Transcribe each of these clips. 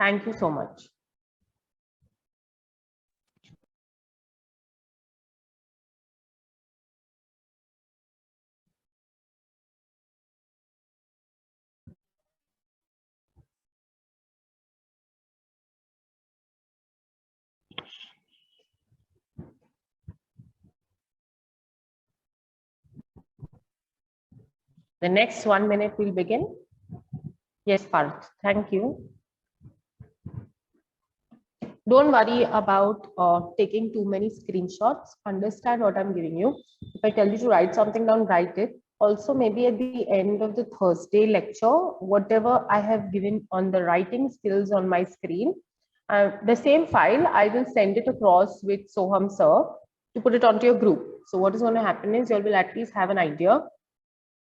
Thank you so much. The next 1 minute will begin. Yes, Parth, thank you. Don't worry about taking too many screenshots. Understand what I'm giving you. If I tell you to write something down, write it. Also, maybe at the end of the Thursday lecture, whatever I have given on the writing skills on my screen, the same file, I will send it across with Soham sir to put it onto your group. So what is going to happen is you will at least have an idea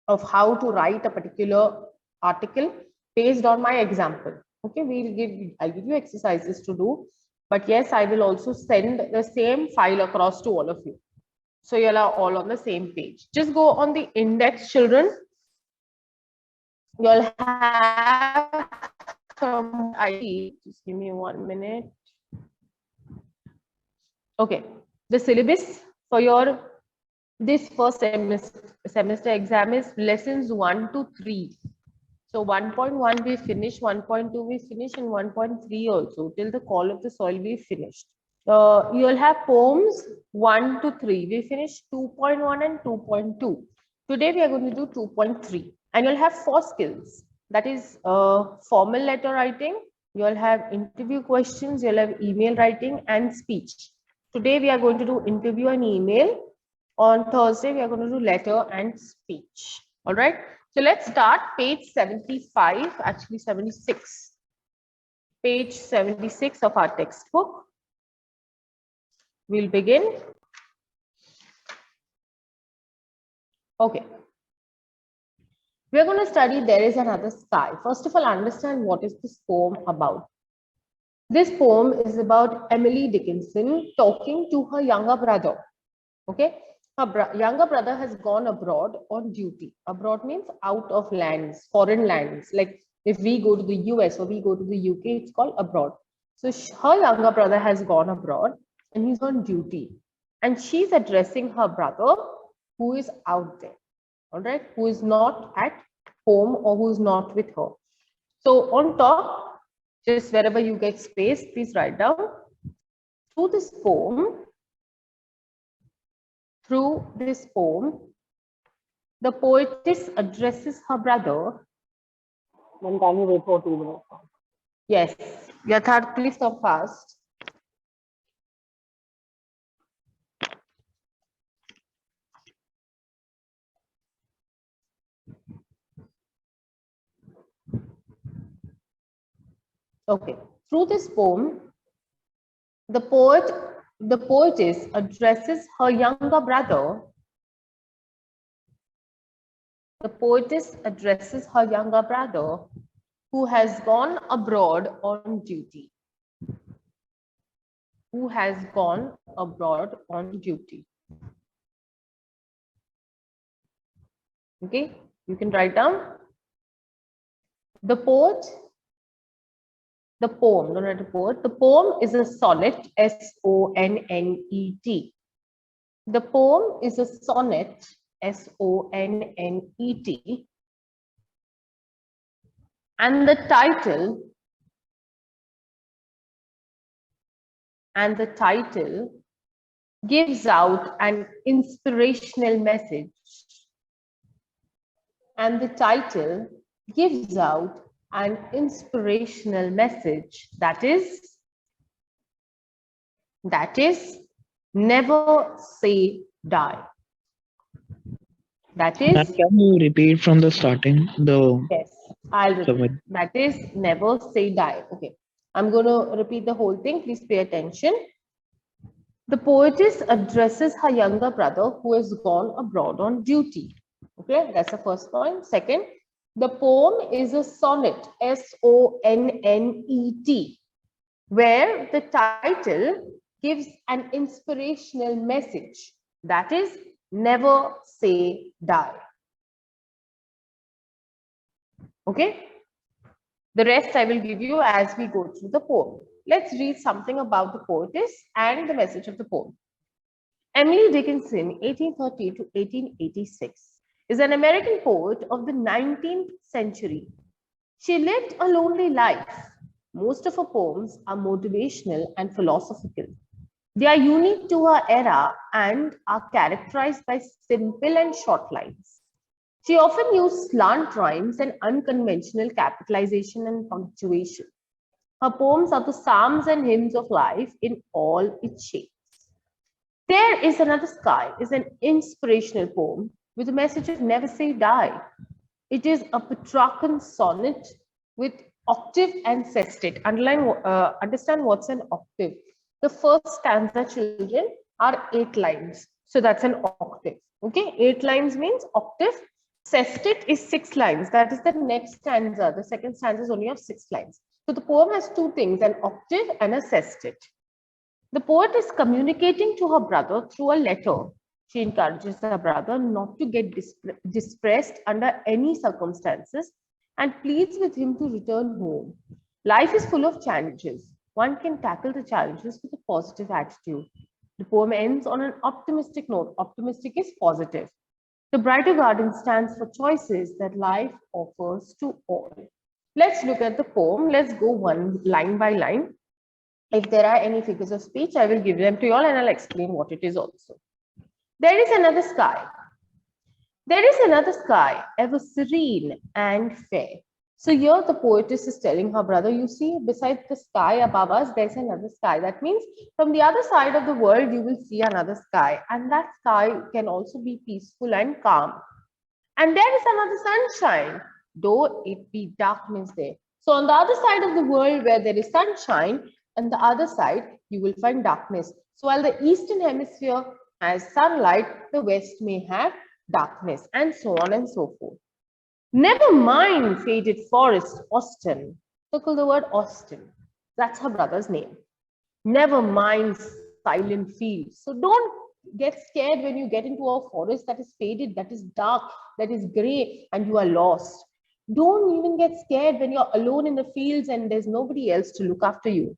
of how to write a particular article based on my example. Okay, I'll give you exercises to do, but yes, I will also send the same file across to all of you. So you're all on the same page. Just go on the index, children. You'll have some ID. Just give me 1 minute. Okay, the syllabus for your this first semester exam is lessons 1 to 3. So 1.1 we finished, 1.2 we finished, and 1.3 also till the call of the soil we finished. You'll have poems 1 to 3. We finished 2.1 and 2.2. Today we are going to do 2.3, and you'll have 4 skills. That is formal letter writing. You'll have interview questions. You'll have email writing and speech. Today we are going to do interview and email. On Thursday we are going to do letter and speech. All right. So let's start page 75, actually 76. Page 76 of our textbook. We'll begin. Okay. We're going to study There Is Another Sky. First of all, understand what is this poem about. This poem is about Emily Dickinson talking to her younger brother. Okay. Her younger brother has gone abroad on duty. Abroad means out of lands, foreign lands. Like if we go to the US or we go to the UK, it's called abroad. So her younger brother has gone abroad and he's on duty. And she's addressing her brother who is out there, all right, who is not at home or who's not with her. So on top, just wherever you get space, please write down. Through this poem, the poetess addresses her brother. Then can you wait for 2 minutes? Yes, Yatharth, please stop fast. Okay, through this poem, the poetess addresses her younger brother. The poetess addresses her younger brother who has gone abroad on duty. Who has gone abroad on duty. Okay, you can write down. The poem, don't write a poet. The poem is a sonnet, S-O-N-N-E-T. The poem is a sonnet, S-O-N-N-E-T. And the title gives out an inspirational message. And the title gives out an inspirational message that is never say die. That is. Can you repeat from the starting? Yes, I'll repeat. That is never say die. Okay, I'm going to repeat the whole thing. Please pay attention. The poetess addresses her younger brother who has gone abroad on duty. Okay, that's the first point. Second, the poem is a sonnet, S-O-N-N-E-T, where the title gives an inspirational message. That is never say die. Okay. The rest I will give you as we go through the poem. Let's read something about the poetess and the message of the poem. Emily Dickinson, 1830 to 1886, is an American poet of the 19th century. She lived a lonely life. Most of her poems are motivational and philosophical. They are unique to her era and are characterized by simple and short lines. She often used slant rhymes and unconventional capitalization and punctuation. Her poems are the psalms and hymns of life in all its shapes. There is Another Sky is an inspirational poem with a message of never say die. It is a Petrarchan sonnet with octave and sestet. Understand what's an octave. The first stanza, children, are 8 lines. So that's an octave. Okay, 8 lines means octave. Sestet is 6 lines. That is the next stanza. The second stanza is only of 6 lines. So the poem has 2 things, an octave and a sestet. The poet is communicating to her brother through a letter. She encourages her brother not to get distressed under any circumstances and pleads with him to return home. Life is full of challenges. One can tackle the challenges with a positive attitude. The poem ends on an optimistic note. Optimistic is positive. The brighter garden stands for choices that life offers to all. Let's look at the poem. Let's go one line by line. If there are any figures of speech, I will give them to you all and I'll explain what it is also. There is another sky. There is another sky, ever serene and fair. So here the poetess is telling her brother, you see, beside the sky above us, there's another sky. That means from the other side of the world, you will see another sky. And that sky can also be peaceful and calm. And there is another sunshine, though it be darkness there. So on the other side of the world where there is sunshine, and the other side, you will find darkness. So while the eastern hemisphere has sunlight, the west may have darkness, and so on and so forth. Never mind faded forest, Austin. Circle the word Austin. That's her brother's name. Never mind silent fields. So don't get scared when you get into a forest that is faded, that is dark, that is gray, and you are lost. Don't even get scared when you're alone in the fields and there's nobody else to look after you.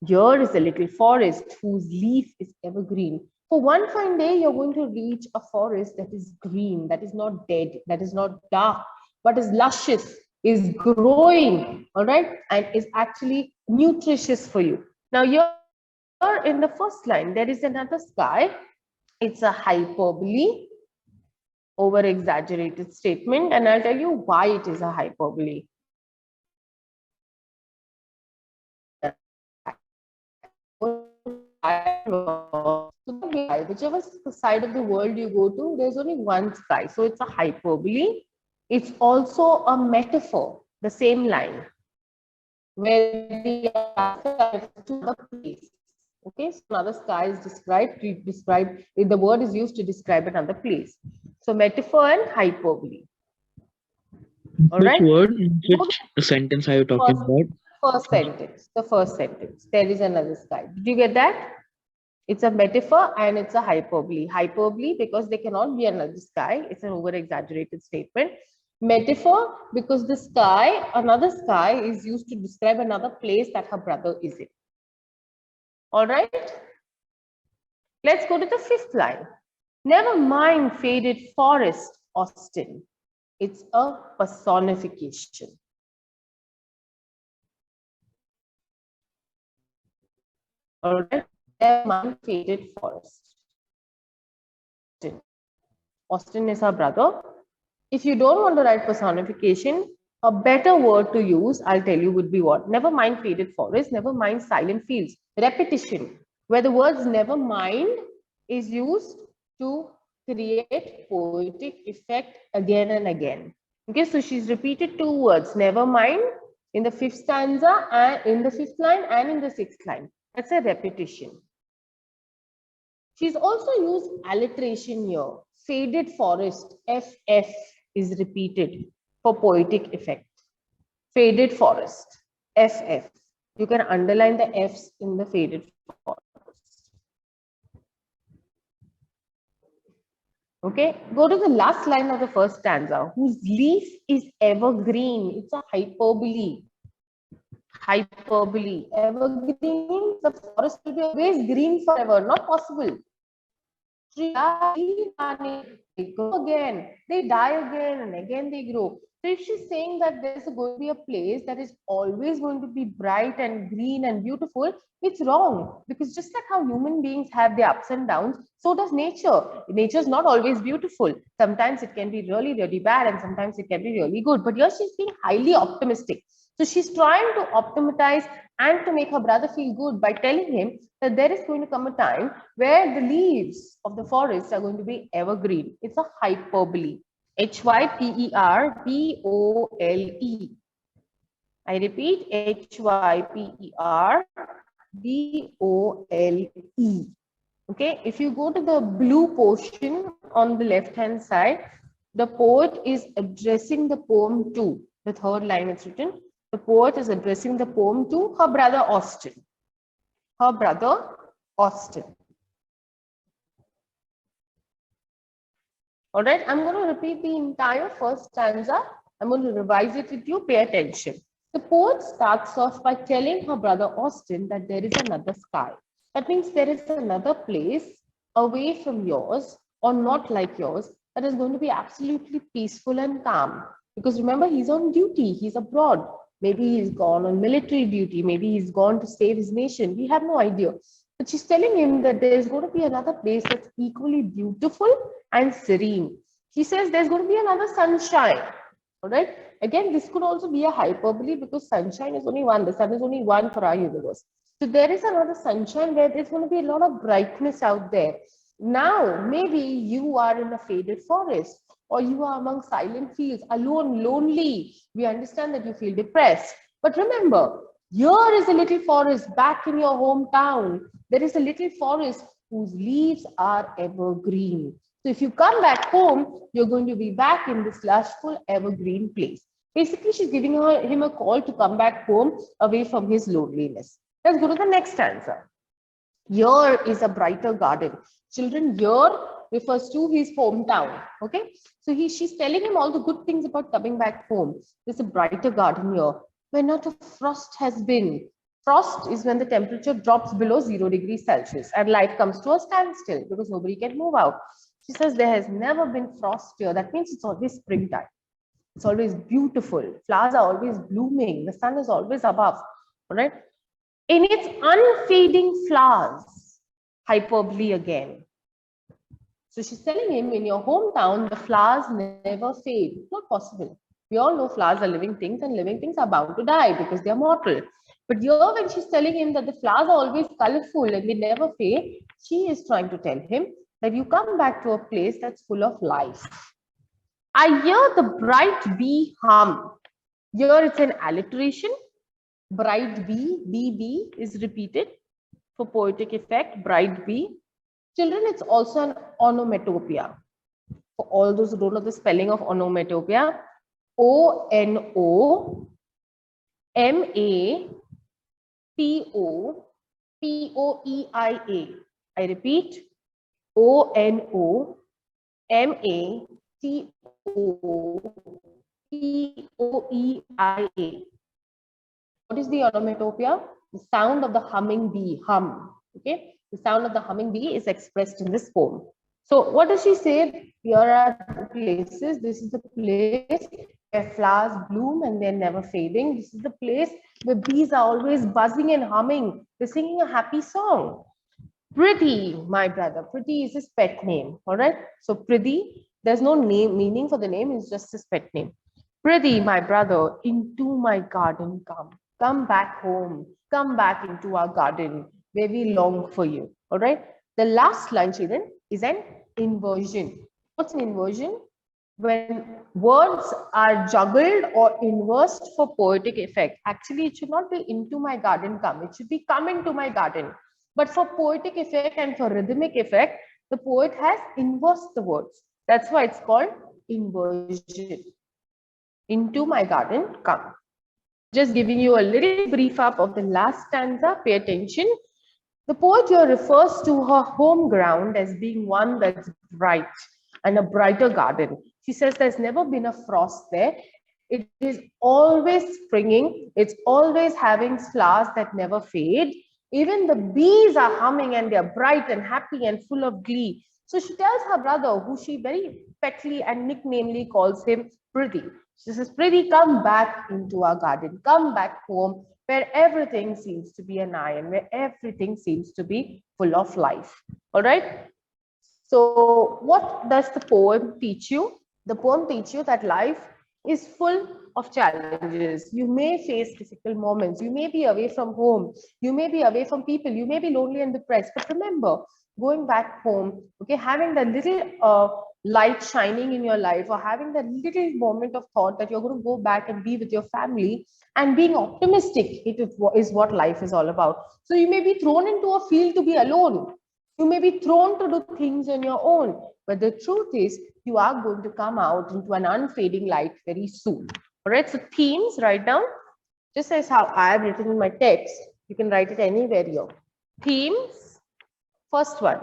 Here is a little forest whose leaf is evergreen. For one fine day, you're going to reach a forest that is green, that is not dead, that is not dark, but is luscious, is growing, all right, and is actually nutritious for you. Now, here in the first line, there is another sky. It's a hyperbole, over-exaggerated statement, and I'll tell you why it is a hyperbole. Whichever side of the world you go to, there's only one sky. So it's a hyperbole. It's also a metaphor, the same line, where the other place. Okay, so another sky is described, the word is used to describe another place. So metaphor and hyperbole. All Which right. word, which sentence are you talking about? First sentence, the first sentence. There is another sky. Did you get that? It's a metaphor and it's a hyperbole. Hyperbole because there cannot be another sky. It's an over-exaggerated statement. Metaphor because the sky, another sky, is used to describe another place that her brother is in. All right. Let's go to the fifth line. Never mind faded forest, Austin. It's a personification. All right. Never mind faded forest. Austin is her brother. If you don't want to write personification, a better word to use, I'll tell you, would be what? Never mind faded forest, never mind silent fields. Repetition, where the words never mind is used to create poetic effect again and again. Okay, so she's repeated 2 words, never mind, in the 5th stanza and in the 5th line and in the 6th line. That's a repetition. She's also used alliteration here. Faded forest, FF, is repeated for poetic effect. Faded forest, FF. You can underline the F's in the faded forest. Okay, go to the last line of the first stanza. Whose leaf is evergreen. It's a hyperbole. Hyperbole. Evergreen means the forest will be always green forever. Not possible. Trees they grow again, they die again, and again they grow. So if she's saying that there's going to be a place that is always going to be bright and green and beautiful, it's wrong. Because just like how human beings have their ups and downs, so does nature. Nature is not always beautiful. Sometimes it can be really, really bad, and sometimes it can be really good. But here she's being highly optimistic. So she's trying to optimize and to make her brother feel good by telling him that there is going to come a time where the leaves of the forest are going to be evergreen. It's a hyperbole. Hyperbole. I repeat, Hyperbole. Okay, if you go to the blue portion on the left-hand side, the poet is addressing the poem to, the third line is written, the poet is addressing the poem to her brother Austin. Her brother Austin. All right, I'm going to repeat the entire first stanza. I'm going to revise it with you. Pay attention. The poet starts off by telling her brother Austin that there is another sky. That means there is another place away from yours or not like yours that is going to be absolutely peaceful and calm. Because remember, he's on duty. He's abroad. Maybe he's gone on military duty. Maybe he's gone to save his nation. We have no idea. But she's telling him that there's going to be another place that's equally beautiful and serene. She says there's going to be another sunshine. All right. Again, this could also be a hyperbole because sunshine is only one. The sun is only one for our universe. So there is another sunshine where there's going to be a lot of brightness out there. Now, maybe you are in a faded forest or you are among silent fields, alone, lonely. We understand that you feel depressed. But remember, here is a little forest back in your hometown. There is a little forest whose leaves are evergreen. So if you come back home, you're going to be back in this lushful evergreen place. Basically, she's giving him a call to come back home away from his loneliness. Let's go to the next stanza. Here is a brighter garden. Children, here refers to his hometown. Okay, so she's telling him all the good things about coming back home. There's a brighter garden here where not a frost has been. Frost is when the temperature drops below 0 degrees Celsius and life comes to a standstill because nobody can move out. She says there has never been frost here. That means it's always springtime. It's always beautiful. Flowers are always blooming. The sun is always above. All right. In its unfading flowers, hyperbole again. So she's telling him, in your hometown, the flowers never fade. It's not possible. We all know flowers are living things and living things are bound to die because they are mortal. But here when she's telling him that the flowers are always colorful and they never fade, she is trying to tell him that you come back to a place that's full of life. I hear the bright bee hum. Here it's an alliteration. Bright bee, BB is repeated for poetic effect, bright bee. Children, it's also an onomatopoeia. For all those who don't know the spelling of onomatopoeia, O-N-O-M-A-T-O-P-O-E-I-A. I repeat, O-N-O-M-A-T-O-P-O-E-I-A. What is the onomatopoeia? The sound of the humming bee, hum. Okay, the sound of the humming bee is expressed in this poem. So what does she say? Here are the places. This is the place where flowers bloom and they're never fading. This is the place where bees are always buzzing and humming. They're singing a happy song. Prithee, my brother. Prithee is his pet name. All right. So Prithee, there's no name meaning for the name. It's just his pet name. Prithee, my brother, into my garden come. Come back home. Come back into our garden where we long for you. All right. The last line, children, is an inversion. What's an inversion? When words are juggled or inversed for poetic effect. Actually, it should not be into my garden come. It should be come into my garden. But for poetic effect and for rhythmic effect, the poet has inversed the words. That's why it's called inversion. Into my garden come. Just giving you a little brief up of the last stanza. Pay attention. The poet here refers to her home ground as being one that's bright. and a brighter garden. She says there's never been a frost there. It is always springing. It's always having flowers that never fade. Even the bees are humming and they're bright and happy and full of glee. So she tells her brother, who she very petly and nicknamely calls him Prithvi. She says, Prithvi, come back into our garden. Come back home where everything seems to be an iron, where everything seems to be full of life. All right. So what does the poem teach you? The poem teaches you that life is full of challenges. You may face difficult moments. You may be away from home. You may be away from people. You may be lonely and depressed. But remember, going back home, okay, having that little light shining in your life, or having that little moment of thought that you're going to go back and be with your family, and being optimistic, it is what life is all about. So you may be thrown into a field to be alone. You may be thrown to do things on your own, but the truth is you are going to come out into an unfading light very soon. All right, so themes, write down, just as how I have written in my text. You can write it anywhere here. Themes, first one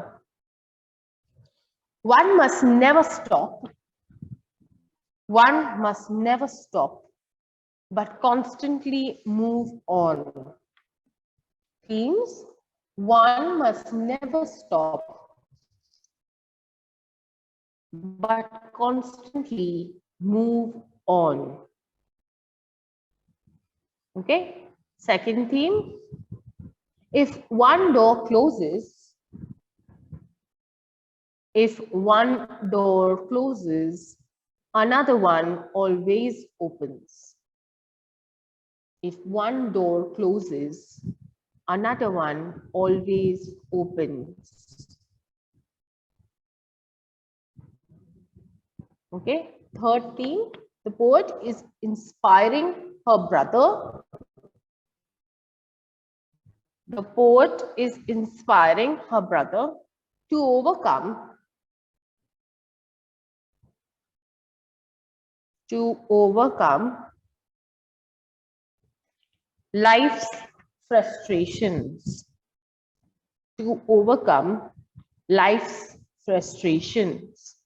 must never stop. One must never stop, but constantly move on. Themes, one must never stop, but constantly move on. Okay. Second theme, if one door closes, another one always opens. If one door closes, another one always opens. Okay. Third theme, the poet is inspiring her brother. The poet is inspiring her brother to overcome life's frustrations. To overcome life's frustrations.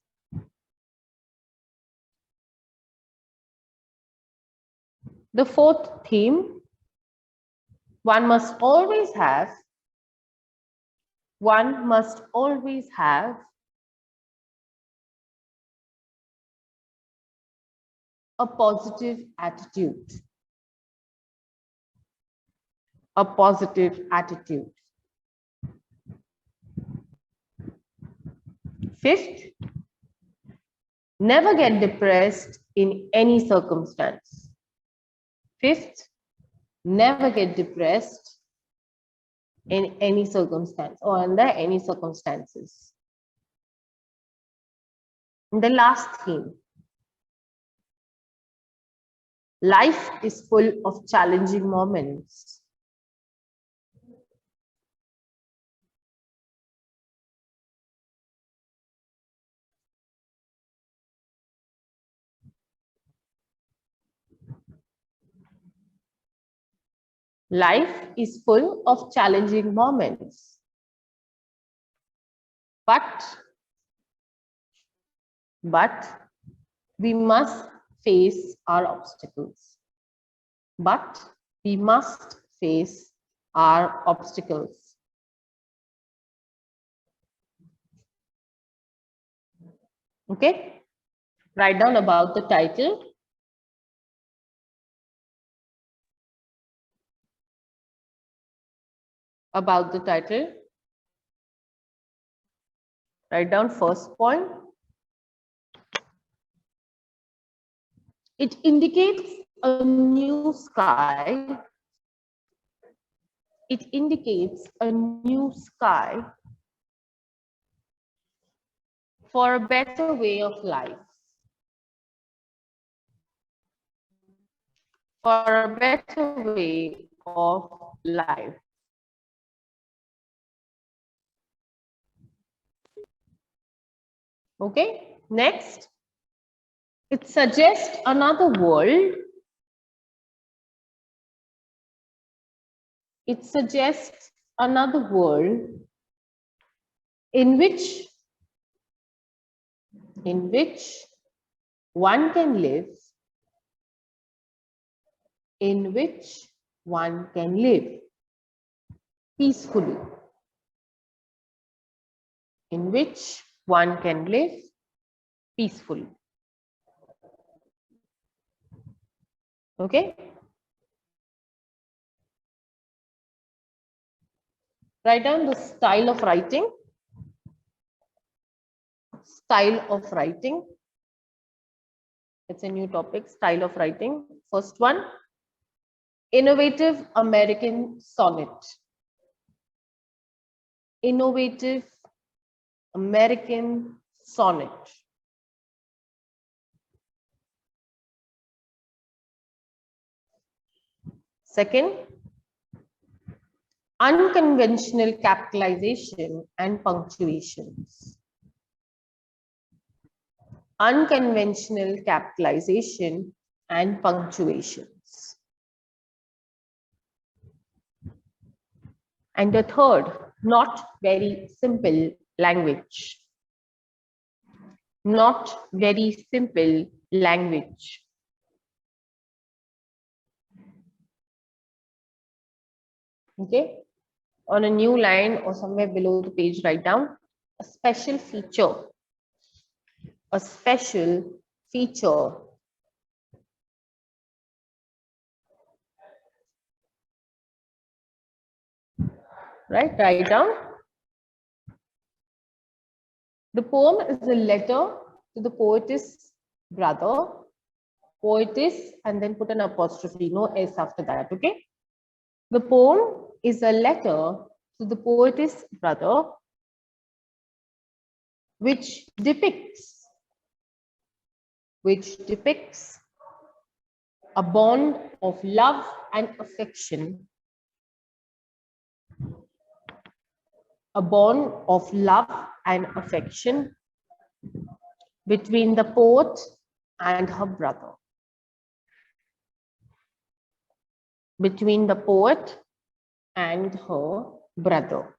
The fourth theme, one must always have a positive attitude. A positive attitude. Fifth, never get depressed in any circumstance. Fifth, never get depressed in any circumstance or under any circumstances. And the last theme, life is full of challenging moments. Life is full of challenging moments. But we must face our obstacles. But we must face our obstacles. Okay? Write down about the title. About the title. Write down first point. It indicates a new sky. It indicates a new sky for a better way of life. For a better way of life. Okay, next. It suggests another world. It suggests another world in which in which one can live, in which one can live peacefully, in which one can live peacefully. Okay? Write down the style of writing. Style of writing. It's a new topic, style of writing. First one, innovative American sonnet. Innovative American sonnet. Second, unconventional capitalization and punctuations. Unconventional capitalization and punctuations. And the third, not very simple language. Not very simple language. Okay, on a new line or somewhere below the page, write down a special feature. A special feature. Right, write down. The poem is a letter to the poetess brother. Poetess, and then put an apostrophe, no S after that, okay? The poem is a letter to the poetess brother, which depicts a bond of love and affection, a bond of love and affection between the poet and her brother. Between the poet and her brother.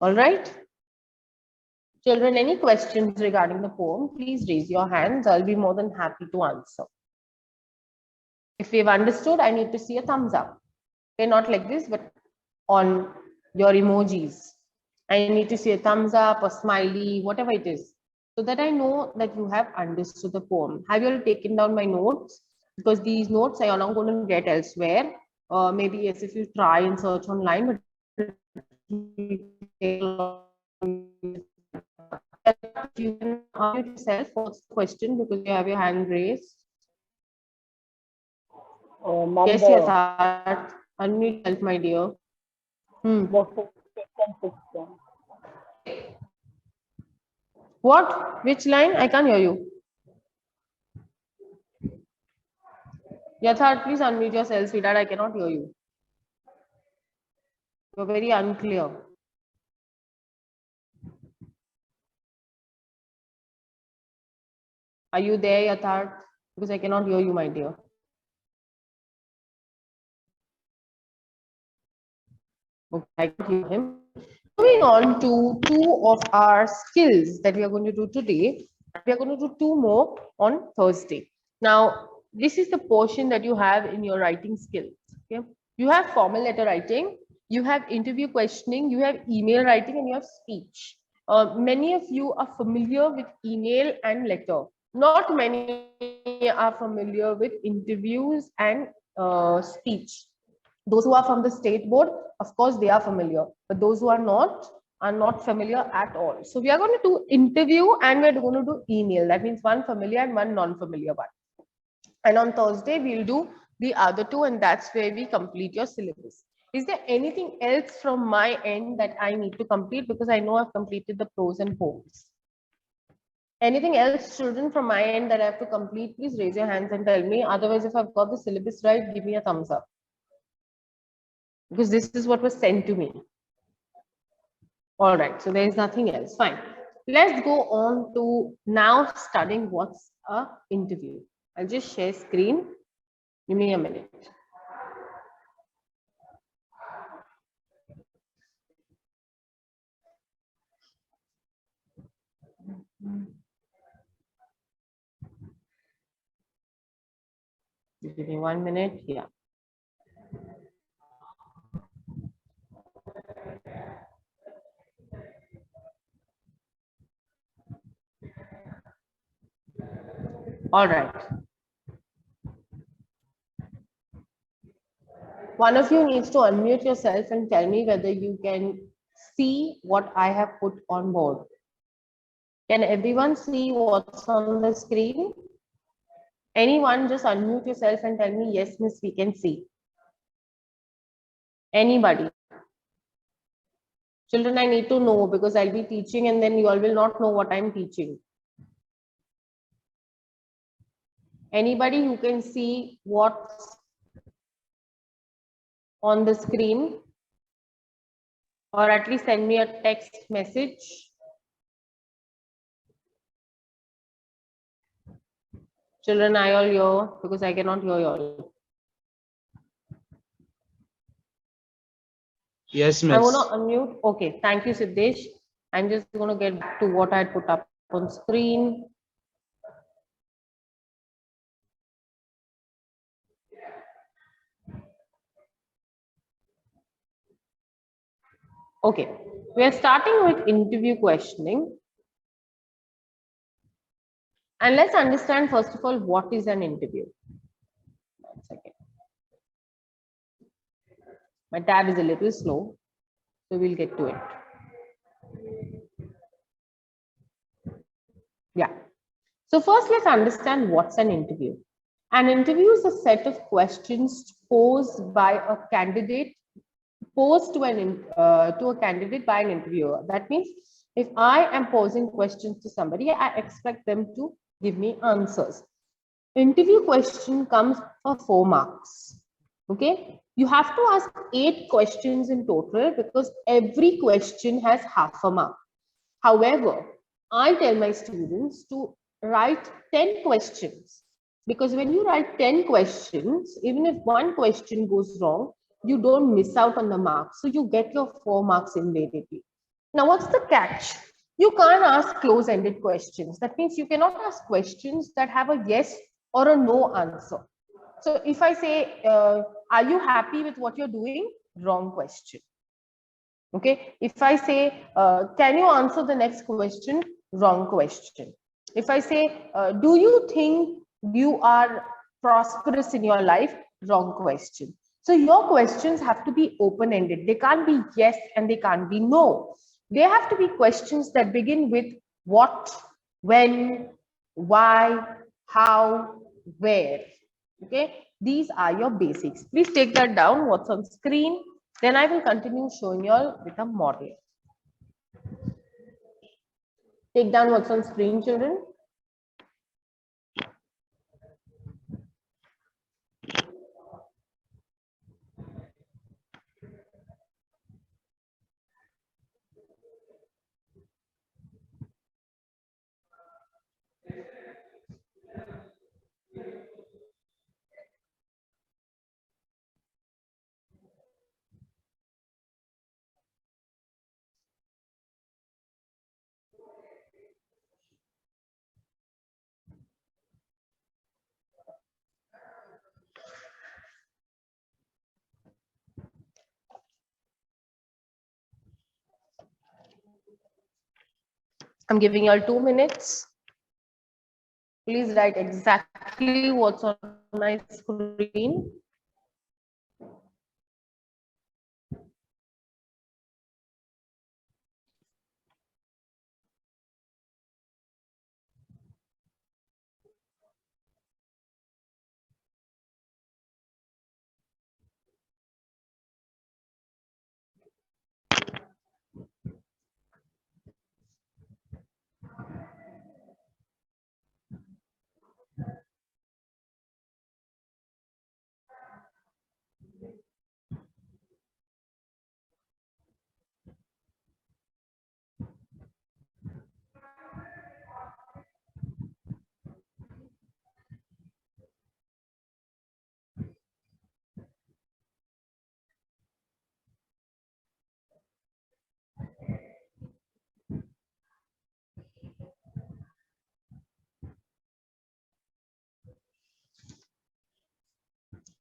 All right. Children, any questions regarding the poem, please raise your hands. I'll be more than happy to answer. If we've understood, I need to see a thumbs up. Okay, not like this, but on your emojis. I need to see a thumbs up, a smiley, whatever it is, so that I know that you have understood the poem. Have you all taken down my notes? Because these notes I am not going to get elsewhere. Maybe yes, if you try and search online, but you can unmute yourself. What's the question? Because you have your hand raised. Yes, yes, unmute yourself, my dear. What? Which line? I can't hear you. Yatharth, please unmute yourself, sweetheart. I cannot hear you. You're very unclear. Are you there, Yatharth? Because I cannot hear you, my dear. Okay, I can hear him. Moving on to two of our skills that we are going to do today. We are going to do two more on Thursday. Now, this is the portion that you have in your writing skills. Okay, you have formal letter writing, you have interview questioning, you have email writing, and you have speech. Many of you are familiar with email and letter. Not many are familiar with interviews and speech. Those who are from the state board, of course, they are familiar, but those who are not familiar at all. So we are going to do interview and we're going to do email. That means one familiar and one non-familiar one. And on Thursday, we'll do the other two, and that's where we complete your syllabus. Is there anything else from my end that I need to complete? Because I know I've completed the pros and poems. Anything else, children, from my end that I have to complete? Please raise your hands and tell me. Otherwise, if I've got the syllabus right, give me a thumbs up. Because this is what was sent to me. All right, so there is nothing else. Fine. Let's go on to now studying what's an interview. I'll just share screen. Give me a minute. Just give me 1 minute. Yeah. All right. One of you needs to unmute yourself and tell me whether you can see what I have put on board. Can everyone see what's on the screen? Anyone just unmute yourself and tell me, yes, miss, we can see. Anybody? Children, I need to know because I'll be teaching and then you all will not know what I'm teaching. Anybody who can see what's on the screen? Or at least send me a text message. Children, I all hear because I cannot hear you all. Yes, I want miss. to unmute. Okay, thank you, Siddesh. I'm just going to get back to what I put up on screen. Okay, we are starting with interview questioning. And let's understand, first of all, what is an interview? 1 second. My tab is a little slow, so we'll get to it. Yeah. So first, let's understand what's an interview. An interview is a set of questions posed by a candidate, posed to a candidate by an interviewer. That means if I am posing questions to somebody, I expect them to give me answers. Interview question comes for 4 marks. Okay, you have to ask 8 questions in total because every question has half a mark. However, I tell my students to write 10 questions because when you write 10 questions, even if one question goes wrong, you don't miss out on the marks. So you get your 4 marks invariably. Now, what's the catch? You can't ask close-ended questions. That means you cannot ask questions that have a yes or a no answer. So if I say, are you happy with what you're doing? Wrong question. Okay, if I say, can you answer the next question? Wrong question. If I say, do you think you are prosperous in your life? Wrong question. So your questions have to be open-ended. They can't be yes and they can't be no. They have to be questions that begin with what, when, why, how, where. Okay, these are your basics. Please take that down, what's on screen. Then I will continue showing you all with a model. Take down what's on screen, children. I'm giving you all 2 minutes. Please write exactly what's on my screen.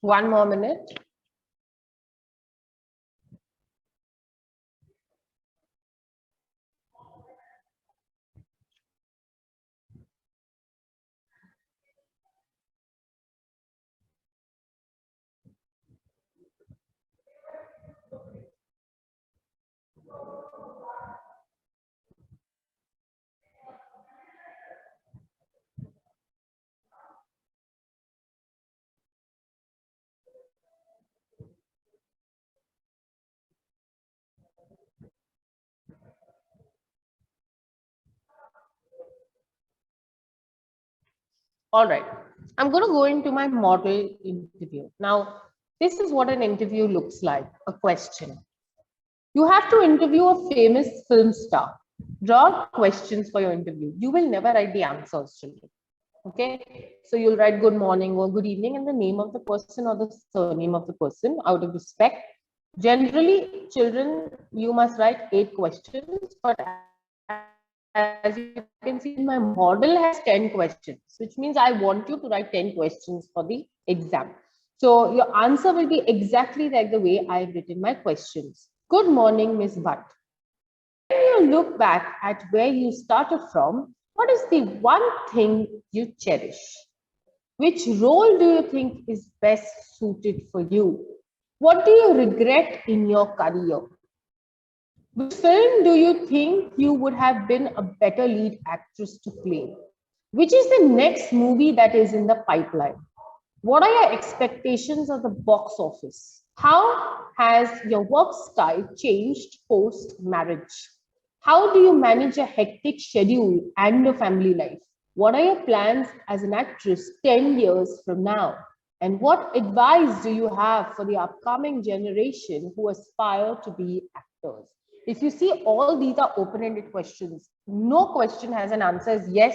One more minute. All right, I'm going to go into my model interview. Now, this is what an interview looks like, a question. You have to interview a famous film star. Draw questions for your interview. You will never write the answers, children. Okay, so you'll write good morning or good evening and the name of the person or the surname of the person out of respect. Generally, children, you must write 8 questions, but as you can see, my model has 10 questions, which means I want you to write 10 questions for the exam. So your answer will be exactly like the way I've written my questions. Good morning, Miss Bhatt. When you look back at where you started from, what is the one thing you cherish? Which role do you think is best suited for you? What do you regret in your career? Which film do you think you would have been a better lead actress to play? Which is the next movie that is in the pipeline? What are your expectations of the box office? How has your work style changed post marriage? How do you manage a hectic schedule and a family life? What are your plans as an actress 10 years from now? And what advice do you have for the upcoming generation who aspire to be actors? If you see, all these are open-ended questions. No question has an answer as yes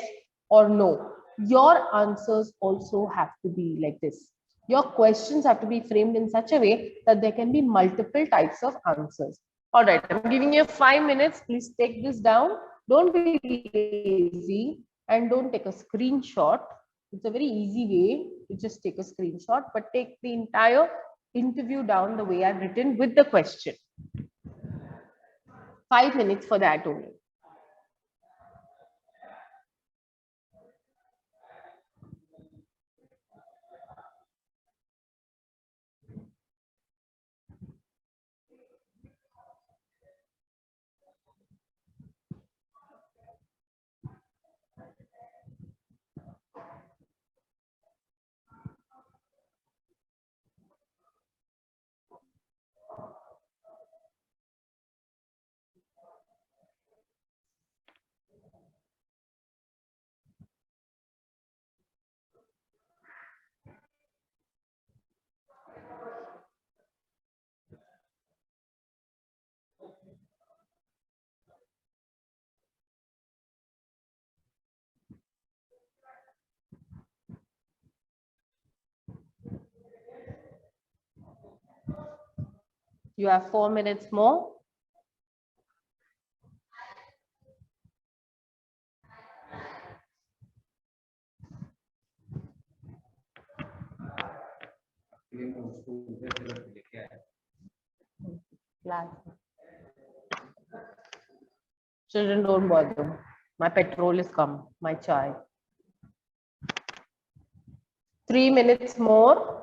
or no. Your answers also have to be like this. Your questions have to be framed in such a way that there can be multiple types of answers. All right, I'm giving you 5 minutes. Please take this down. Don't be lazy and don't take a screenshot. It's a very easy way to just take a screenshot, but take the entire interview down the way I've written with the question. 5 minutes for that only. You have 4 minutes more. Children, don't bother. My petrol is come, my chai. 3 minutes more.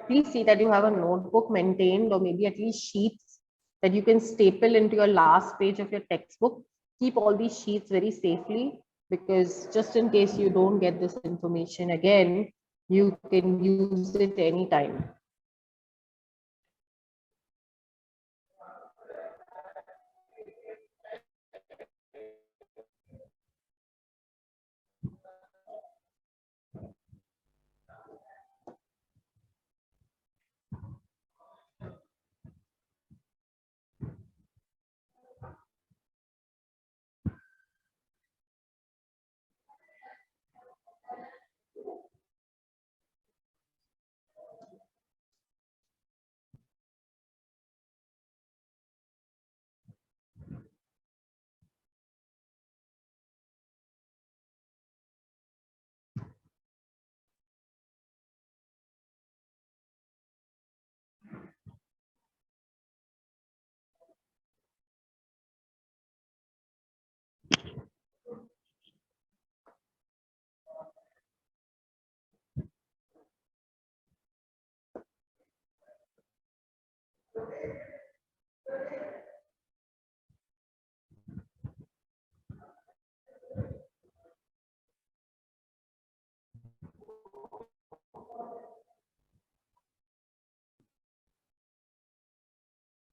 Please see that you have a notebook maintained or maybe at least sheets that you can staple into your last page of your textbook. Keep all these sheets very safely because just in case you don't get this information again, you can use it anytime.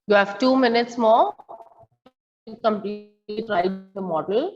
You have 2 minutes more to complete write the model.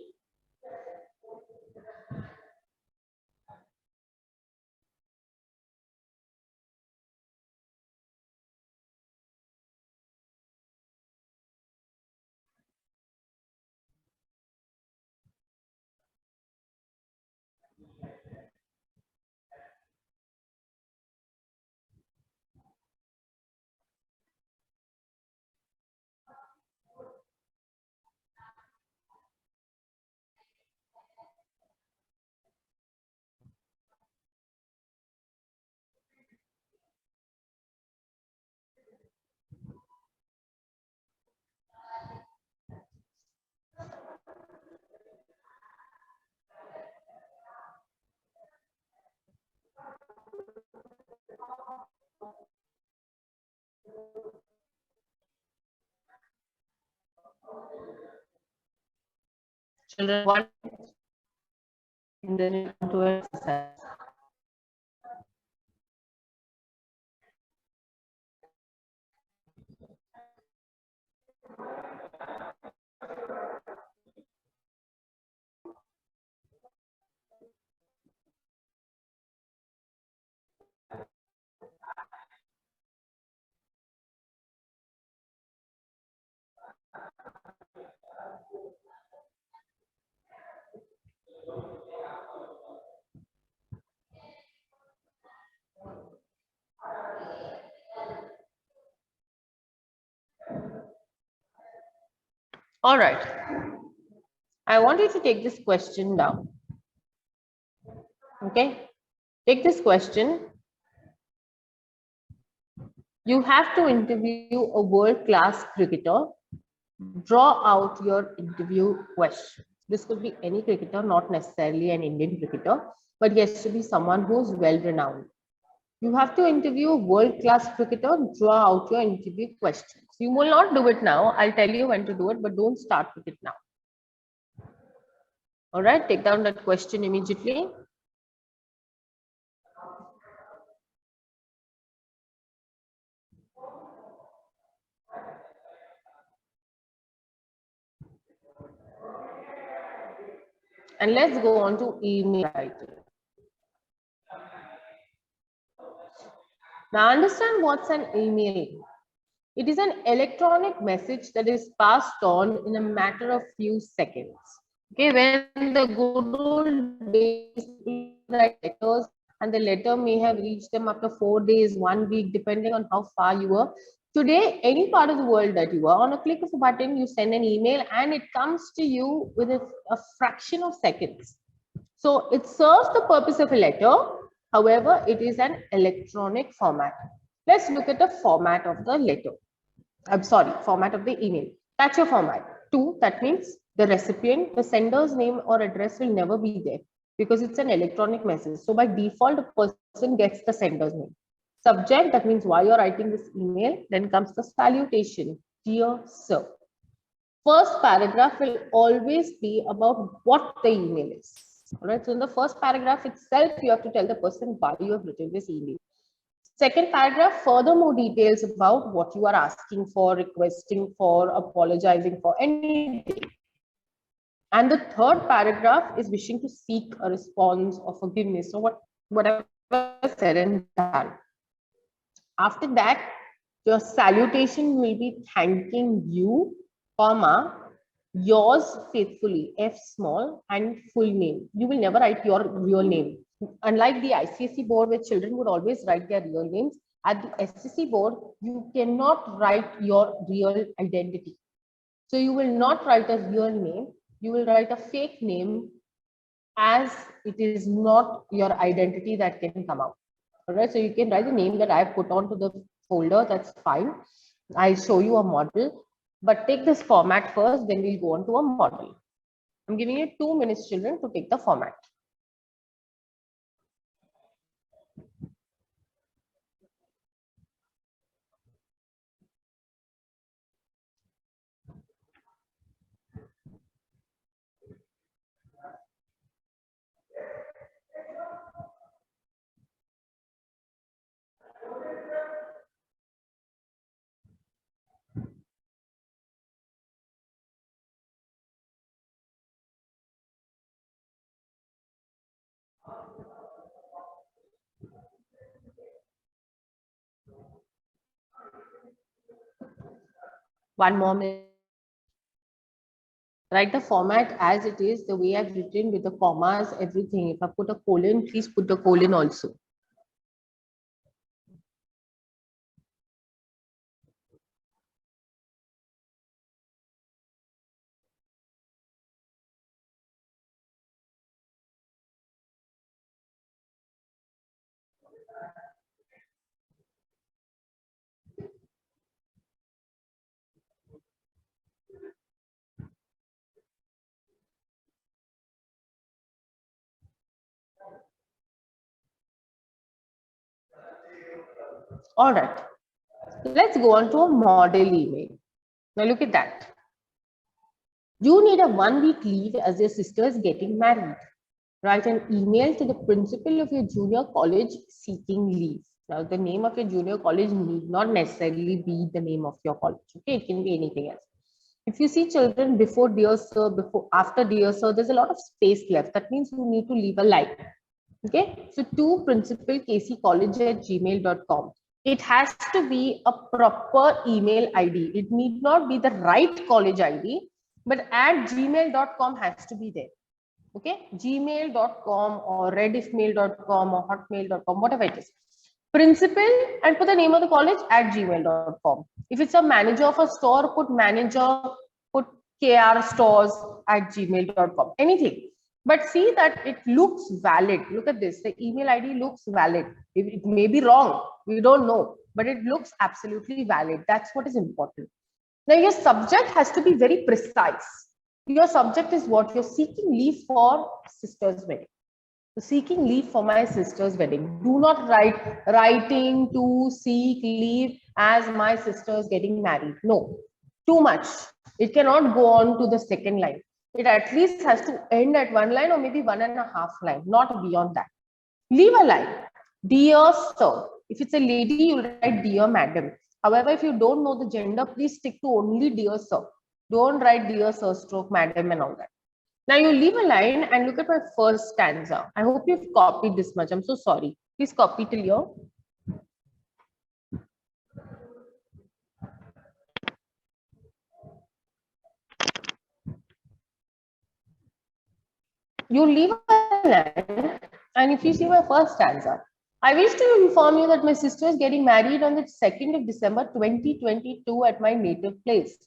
Children, one and then you come to exercise. All right. I want you to take this question down. Okay. Take this question. You have to interview a world-class cricketer. Draw out your interview question. This could be any cricketer, not necessarily an Indian cricketer, but he has to be someone who's well-renowned. You have to interview a world-class cricketer, draw out your interview questions. You will not do it now. I'll tell you when to do it, but don't start with it now. All right, take down that question immediately. And let's go on to email writing. Now understand what's an email. It is an electronic message that is passed on in a matter of few seconds. Okay, when the good old days, people write letters and the letter may have reached them after 4 days, 1 week, depending on how far you were. Today, any part of the world that you are, on a click of a button, you send an email and it comes to you within a fraction of seconds. So it serves the purpose of a letter. However, it is an electronic format. Let's look at the format of the letter. I'm sorry, format of the email. That's your format. 2, that means the recipient, the sender's name or address will never be there because it's an electronic message. So by default, the person gets the sender's name. Subject, that means why you're writing this email. Then comes the salutation, dear sir. First paragraph will always be about what the email is. All right, so in the first paragraph itself, you have to tell the person why you have written this email. Second paragraph, furthermore details about what you are asking for, requesting for, apologizing for, anything. And the third paragraph is wishing to seek a response or forgiveness or whatever said and done. After that, your salutation will be thanking you, comma, yours faithfully, F small, and full name. You will never write your real name. Unlike the ICSE board where children would always write their real names, at the SSC board, you cannot write your real identity. So you will not write a real name. You will write a fake name as it is not your identity that can come out. All right, so you can write the name that I've put onto the folder, that's fine. I'll show you a model, but take this format first, then we'll go on to a model. I'm giving you 2 minutes, children, to take the format. One more minute. Write the format as it is, the way I've written with the commas, everything. If I put a colon, please put the colon also. All right. Let's go on to a model email. Now look at that. You need a 1 week leave as your sister is getting married. Write an email to the principal of your junior college seeking leave. Now, the name of your junior college need not necessarily be the name of your college. Okay, it can be anything else. If you see children before dear sir, before after dear sir, there's a lot of space left. That means you need to leave a line. Okay, so to principal kccollege@gmail.com. It has to be a proper email ID. It need not be the right college ID, but at gmail.com has to be there. Okay, gmail.com or rediffmail.com or hotmail.com, whatever it is. Principal and put the name of the college at gmail.com. If it's a manager of a store, put manager, put KR stores at gmail.com, anything. But see that it looks valid. Look at this, the email ID looks valid. It may be wrong, we don't know, but it looks absolutely valid. That's what is important. Now your subject has to be very precise. Your subject is what? You're seeking leave for sister's wedding. So seeking leave for my sister's wedding. Do not write writing to seek leave as my sister is getting married. No, too much. It cannot go on to the second line. It at least has to end at one line or maybe 1.5 line, not beyond that. Leave a line. Dear sir. If it's a lady, you'll write dear madam. However, if you don't know the gender, please stick to only dear sir. Don't write dear sir stroke madam and all that. Now you leave a line and look at my first stanza. I hope you've copied this much. I'm so sorry. Please copy till here. You leave a line, and if you see my first stanza, I wish to inform you that my sister is getting married on the 2nd of December 2022 at my native place.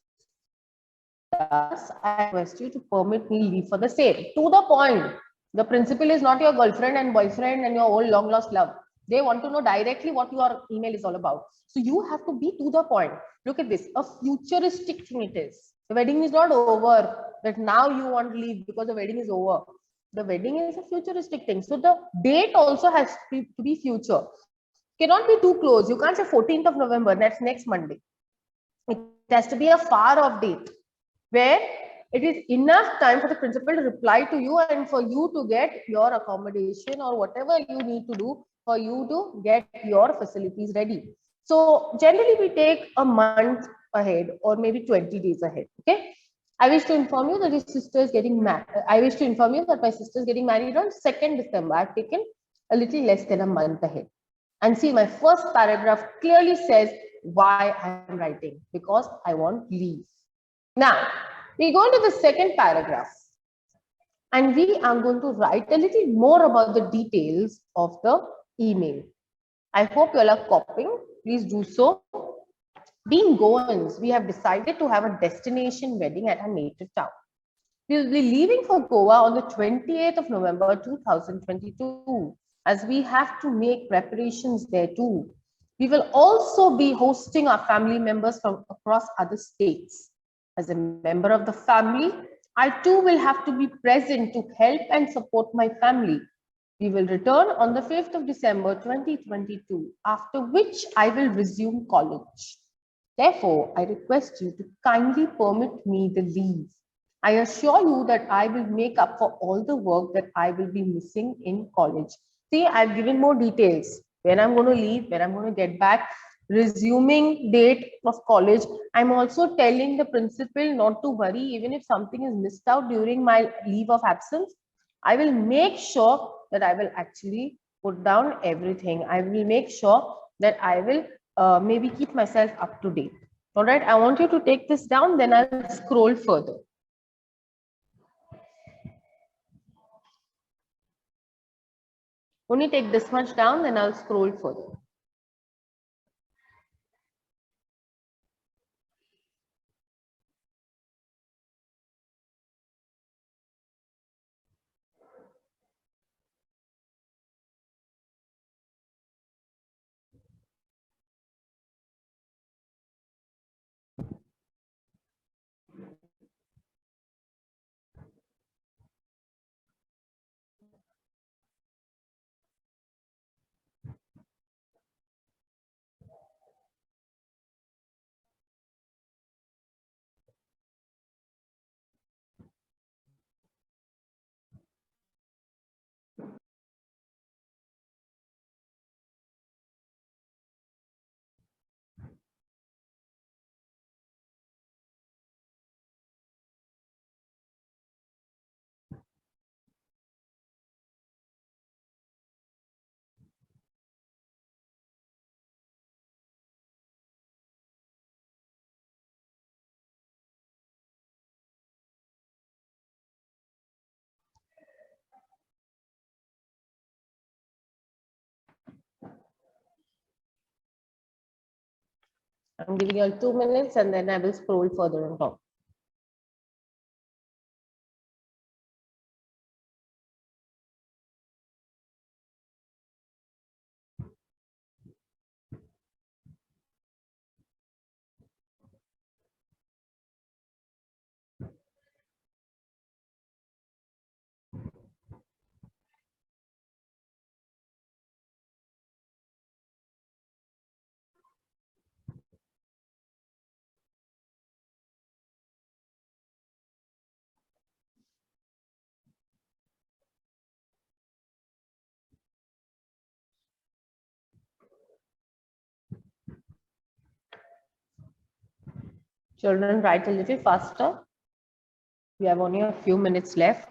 Thus, I request you to permit me leave for the same. To the point. The principal is not your girlfriend and boyfriend and your old long lost love. They want to know directly what your email is all about. So you have to be to the point. Look at this, a futuristic thing it is. The wedding is not over, that now you want to leave because the wedding is over. The wedding is a futuristic thing. So the date also has to be future. Cannot be too close. You can't say 14th of November, that's next Monday. It has to be a far off date, where it is enough time for the principal to reply to you and for you to get your accommodation or whatever you need to do for you to get your facilities ready. So generally we take a month ahead or maybe 20 days ahead. Okay. I wish to inform you that your sister is getting married. I wish to inform you that my sister is getting married on 2nd December. I've taken a little less than a month ahead. And see, my first paragraph clearly says why I am writing, because I want leave. Now, we go into the second paragraph and we are going to write a little more about the details of the email. I hope you all are copying. Please do so. Being Goans, we have decided to have a destination wedding at our native town. We will be leaving for Goa on the 28th of November 2022, as we have to make preparations there too. We will also be hosting our family members from across other states. As a member of the family, I too will have to be present to help and support my family. We will return on the 5th of December 2022, after which I will resume college. Therefore, I request you to kindly permit me the leave. I assure you that I will make up for all the work that I will be missing in college. See, I've given more details. When I'm going to leave, when I'm going to get back, resuming date of college. I'm also telling the principal not to worry, even if something is missed out during my leave of absence. I will make sure that I will actually put down everything. I will make sure that I will maybe keep myself up to date. All right, I want you to take this down, then I'll scroll further. Only take this much down, then I'll scroll further. I'm giving you all 2 minutes and then I will scroll further on top. Children, write a little faster. We have only a few minutes left.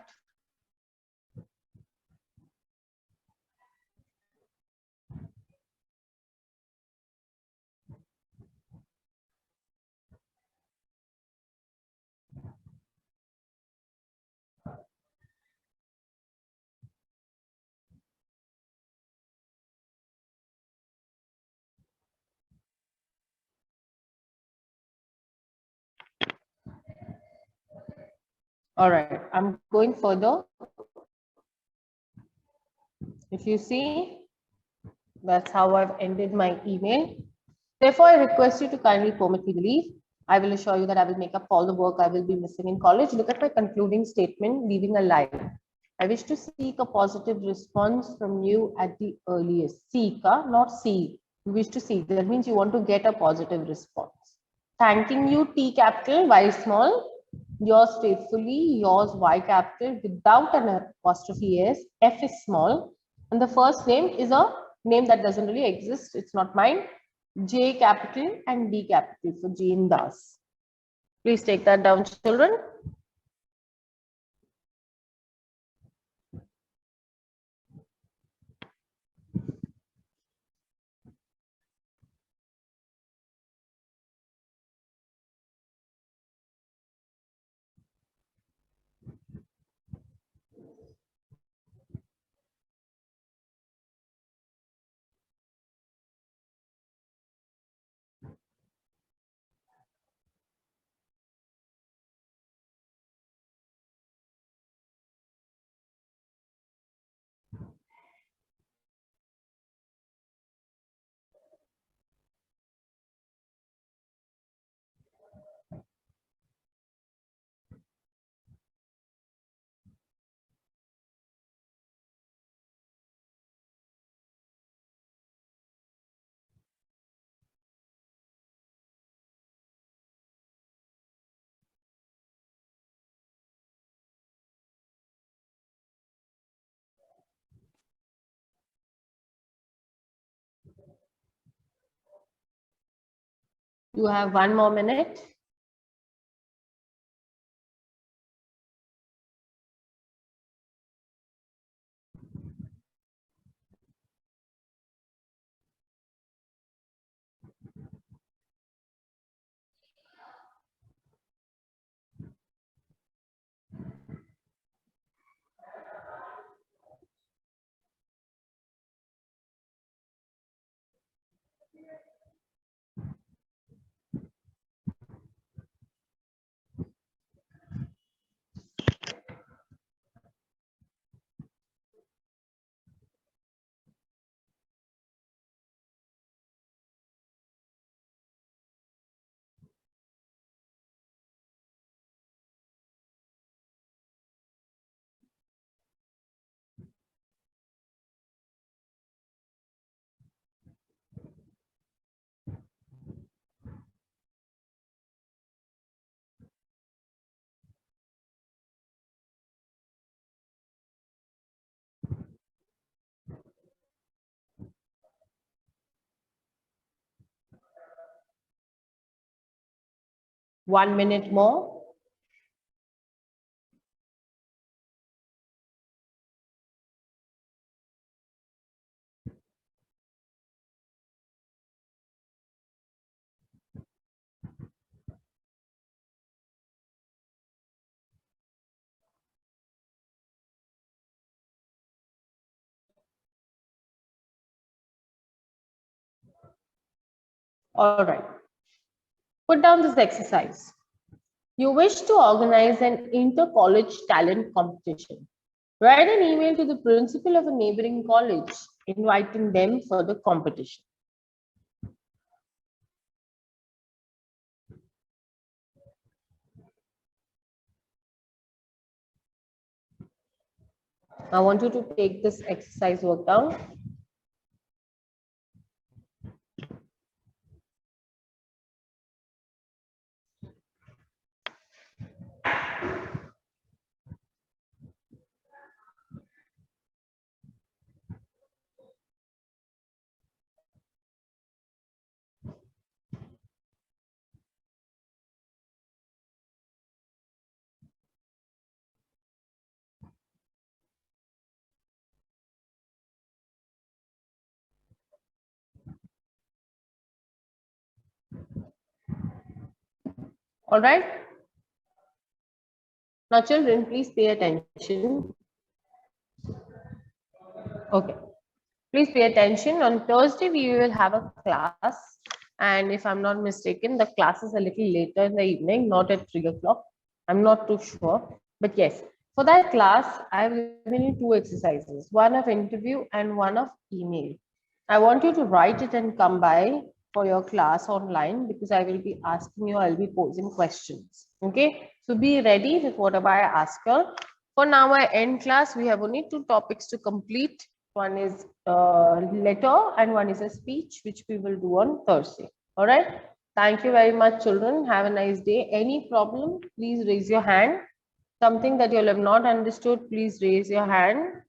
All right, I'm going further. If you see, that's how I've ended my email. Therefore, I request you to kindly permit me to leave. I will assure you that I will make up all the work I will be missing in college. Look at my concluding statement, leaving a line. I wish to seek a positive response from you at the earliest. Seek, not see. You wish to seek. That means you want to get a positive response. Thanking you, T capital, Y small. Yours faithfully, yours Y capital, without an apostrophe S. F is small. And the first name is a name that doesn't really exist. It's not mine. J capital and D capital for Jane Das. Please take that down, children. You have 1 more minute. 1 minute more. All right. Put down this exercise. You wish to organize an inter-college talent competition. Write an email to the principal of a neighboring college, inviting them for the competition. I want you to take this exercise work down. All right. Now, children, please pay attention. Okay. Please pay attention. On Thursday, we will have a class. And if I'm not mistaken, the class is a little later in the evening, not at 3 o'clock. I'm not too sure. But yes, for that class, I've given you 2 exercises, one of interview and one of email. I want you to write it and come by for your class online because I will be asking you, I'll be posing questions. Okay, so be ready with whatever I ask you. For now, I end class. We have only 2 topics to complete. One is letter and one is a speech, which we will do on Thursday. All right. Thank you very much, children. Have a nice day. Any problem, please raise your hand. Something that you'll have not understood, please raise your hand.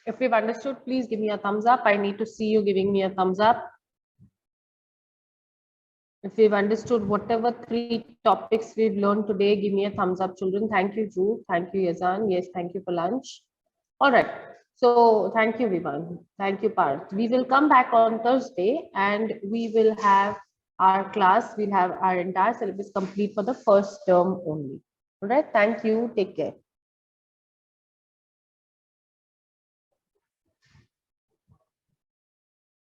If you've understood, please give me a thumbs up. I need to see you giving me a thumbs up. If we've understood whatever 3 topics we've learned today, give me a thumbs up, children. Thank you, Drew. Thank you, Yazan. Yes, thank you for lunch. All right. So thank you, Vivan. Thank you, Parth. We will come back on Thursday and we will have our class. We'll have our entire syllabus complete for the first term only. All right. Thank you. Take care.